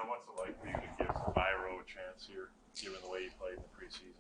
John, what's it like for you to give Byro a chance here, given the way he played in the preseason?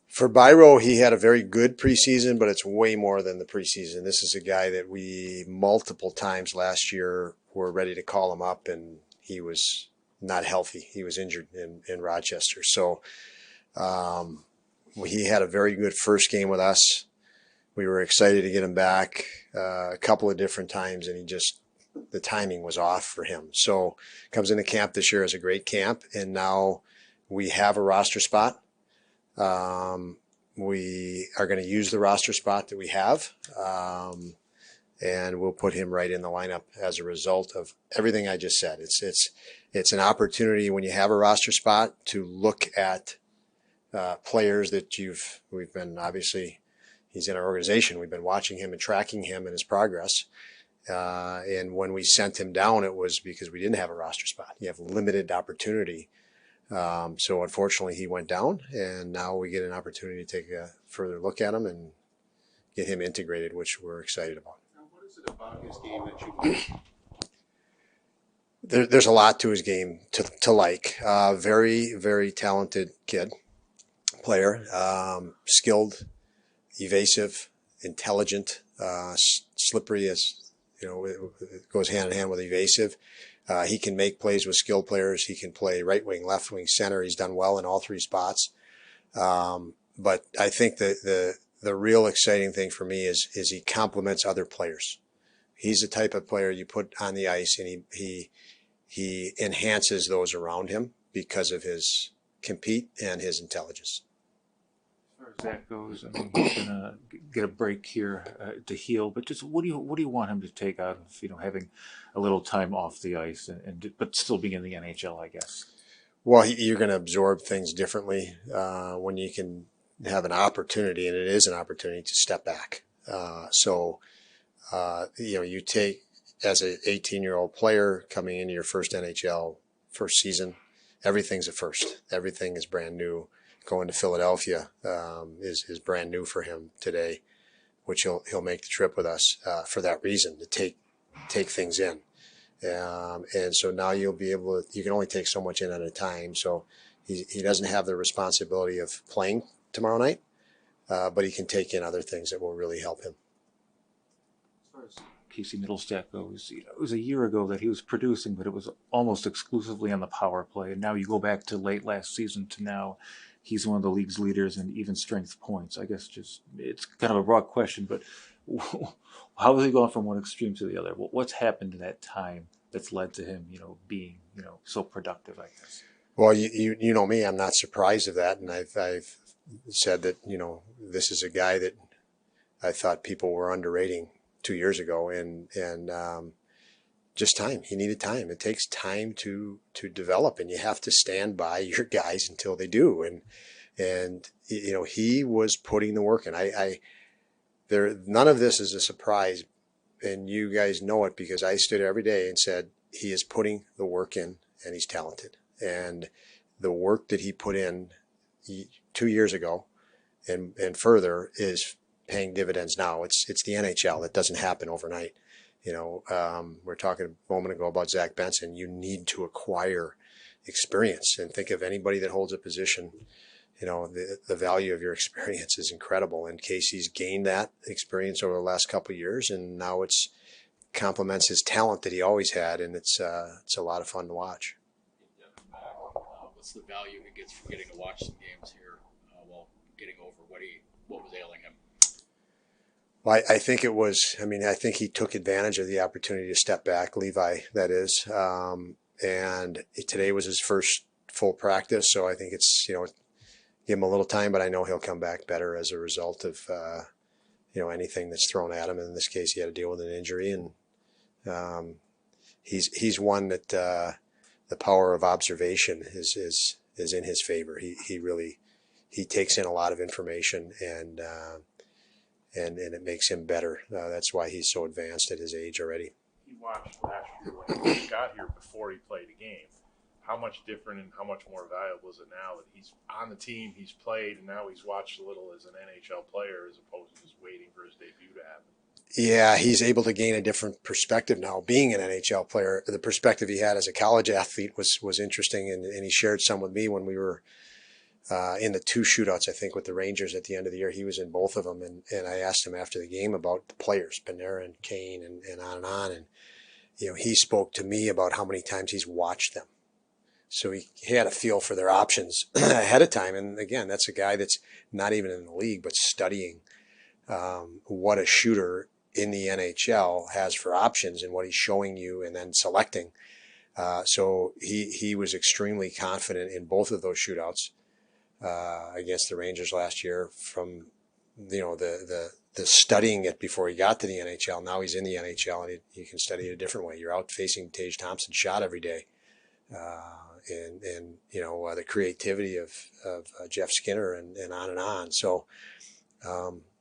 For Byro, he had a very good preseason, but it's way more than the preseason. This is a guy that we multiple times last year were ready to call him up, and he was not healthy. He was injured in Rochester. So he had a very good first game with us. We were excited to get him back a couple of different times, and the timing was off for him. So comes into camp this year as a great camp, and now we have a roster spot. We are going to use the roster spot that we have, and we'll put him right in the lineup as a result of everything I just said. It's an opportunity when you have a roster spot to look at players that we've been, obviously he's in our organization. We've been watching him and tracking him and his progress. And when we sent him down, it was because we didn't have a roster spot. You have limited opportunity. So unfortunately he went down, and now we get an opportunity to take a further look at him and get him integrated, which we're excited about. Now, what is it about his game that you like? There's a lot to his game to like. Very, very talented kid, player, skilled, evasive, intelligent, slippery, as you know, it goes hand in hand with evasive. He can make plays with skilled players. He can play right wing, left wing, center. He's done well in all three spots. But I think the real exciting thing for me is he complements other players. He's the type of player you put on the ice, and he enhances those around him because of his compete and his intelligence. As far as that goes, I mean, he's gonna get a break here to heal. But just what do you want him to take out of having a little time off the ice but still being in the NHL, I guess? Well, you're going to absorb things differently when you can have an opportunity, and it is an opportunity to step back. You take, as an 18-year-old player coming into your first NHL first season, everything's a first. Everything is brand new. Going to Philadelphia is brand new for him today, which he'll make the trip with us for that reason, to take things in. And so now you'll be able to, you can only take so much in at a time. So he doesn't have the responsibility of playing tomorrow night, but he can take in other things that will really help him. As far as Casey Middlestat goes, it was a year ago that he was producing, but it was almost exclusively on the power play. And now you go back to late last season to now, he's one of the league's leaders in even strength points. I guess it's kind of a broad question, but how has he gone from one extreme to the other? What's happened in that time that's led to him, being, so productive, I guess? Well, you know me, I'm not surprised of that. And I've said that, this is a guy that I thought people were underrating 2 years ago, and just time. He needed time. It takes time to develop, and you have to stand by your guys until they do. And he was putting the work in. None of this is a surprise, and you guys know it because I stood every day and said he is putting the work in, and he's talented. And the work that he put in 2 years ago and further is paying dividends now. It's the NHL. It doesn't happen overnight. We're talking a moment ago about Zach Benson. You need to acquire experience, and think of anybody that holds a position. The value of your experience is incredible. And Casey's gained that experience over the last couple of years, and now it's complements his talent that he always had, and it's a lot of fun to watch. What's the value he gets from getting to watch some games here while getting over what was ailing him? Well, I think it was, I think he took advantage of the opportunity to step back, Levi, that is. And today was his first full practice. So I think it's, give him a little time, but I know he'll come back better as a result of, anything that's thrown at him. In this case, he had to deal with an injury, and he's one that the power of observation is in his favor. He takes in a lot of information, and it makes him better. That's why he's so advanced at his age already. He watched last year when he got here before he played a game. How much different and how much more valuable is it now that he's on the team, he's played, and now he's watched a little as an NHL player as opposed to just waiting for his debut to happen? Yeah, he's able to gain a different perspective now. Being an NHL player, the perspective he had as a college athlete was interesting, and he shared some with me when we were in the 2 shootouts, I think, with the Rangers at the end of the year. He was in both of them, and I asked him after the game about the players, Panarin and Kane, and on and on. And he spoke to me about how many times he's watched them. So he had a feel for their options ahead of time. And again, that's a guy that's not even in the league, but studying what a shooter in the NHL has for options and what he's showing you and then selecting. So he was extremely confident in both of those shootouts against the Rangers last year. From the studying it before he got to the NHL. Now he's in the NHL and he can study it a different way. You're out facing Tage Thompson's shot every day, and the creativity of Jeff Skinner and on and on. So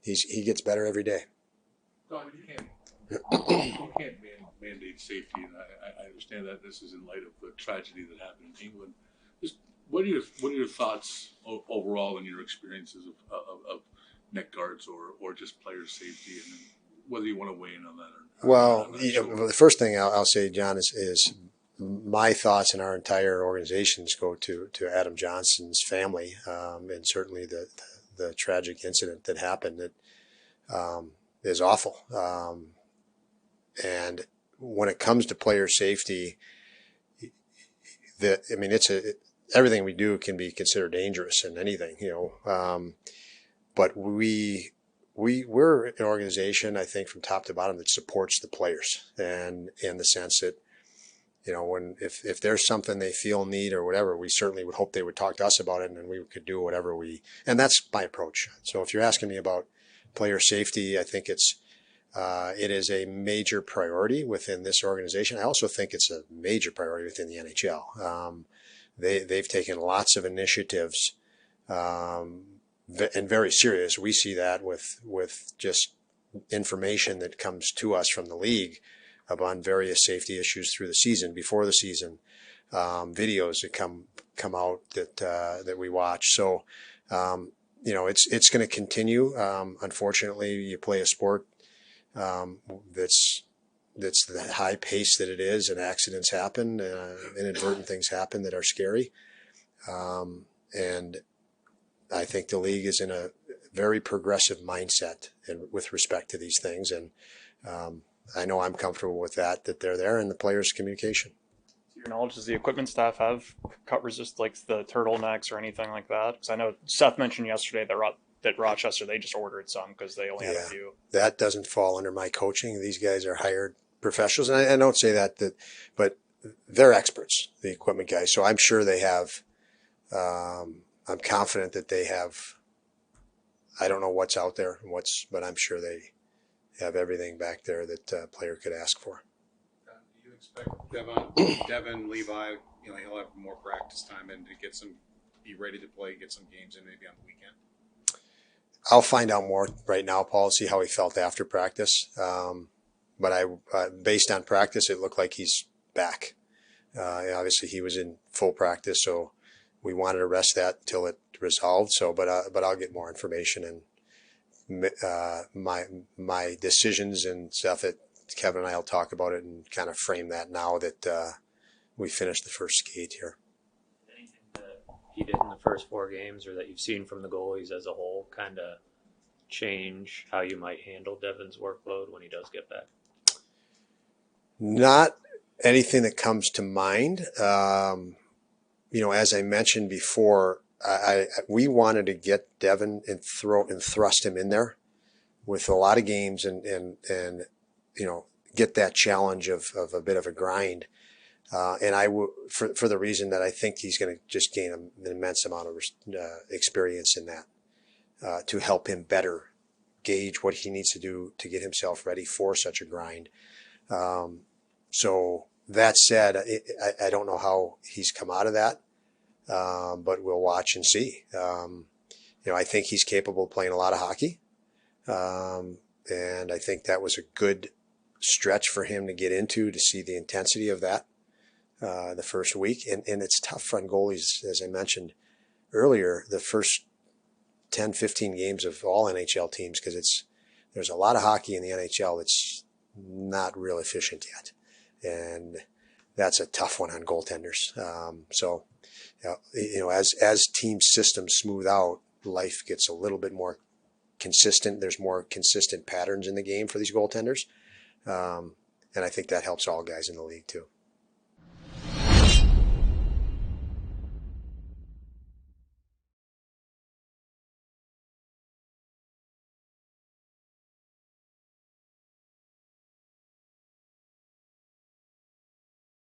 he gets better every day. Don, you can't mandate safety, and I understand that this is in light of the tragedy that happened in England. Just what are your thoughts overall in your experiences of neck guards or just player safety, and whether you want to weigh in on that or well, not? The first thing I'll say, John, is my thoughts and our entire organizations go to Adam Johnson's family, and certainly the tragic incident that happened that is awful. And when it comes to player safety, everything we do can be considered dangerous in anything, but we're an organization, I think, from top to bottom that supports the players, and in the sense that, if there's something they feel need or whatever, we certainly would hope they would talk to us about it, and we could do whatever and that's my approach. So if you're asking me about player safety, I think it is a major priority within this organization. I also think it's a major priority within the NHL. They've taken lots of initiatives, and very serious. We see that with just information that comes to us from the league on various safety issues through the season, before the season, videos that come out that we watch. So it's going to continue. Unfortunately, you play a sport that's the high pace that it is, and accidents happen, inadvertent things happen that are scary. And I think the league is in a very progressive mindset with respect to these things. And I know I'm comfortable with that they're there, and the players' communication. To your knowledge, does the equipment staff have cut resist, like the turtlenecks or anything like that? Because I know Seth mentioned yesterday that Rochester, they just ordered some because they only had a few. That doesn't fall under my coaching. These guys are hired professionals, and I don't say that, but they're experts, the equipment guys. So I'm sure they have. I'm confident that they have. I don't know what's out there, but I'm sure they have everything back there that a player could ask for. Do you expect Devin Levi? He'll have more practice time and to be ready to play, get some games in maybe on the weekend. I'll find out more right now, Paul, see how he felt after practice. But based on practice, it looked like he's back. Obviously, he was in full practice, so we wanted to rest that until it resolved. So, but I'll get more information, and my decisions and stuff that Kevin and I will talk about it and kind of frame that now that we finished the first skate here. Anything that he did in the first 4 games, or that you've seen from the goalies as a whole, kind of change how you might handle Devin's workload when he does get back? Not anything that comes to mind. As I mentioned before, we wanted to get Devin and thrust him in there with a lot of games and get that challenge of a bit of a grind. And for the reason that I think he's going to just gain an immense amount of experience in that to help him better gauge what he needs to do to get himself ready for such a grind. So that said, I don't know how he's come out of that, but we'll watch and see. I think he's capable of playing a lot of hockey, and I think that was a good stretch for him to get into, to see the intensity of that the first week. And it's tough on goalies, as I mentioned earlier, the first 10, 15 games of all NHL teams, because there's a lot of hockey in the NHL that's not real efficient yet, and that's a tough one on goaltenders. So, as team systems smooth out, life gets a little bit more consistent. There's more consistent patterns in the game for these goaltenders, and I think that helps all guys in the league too.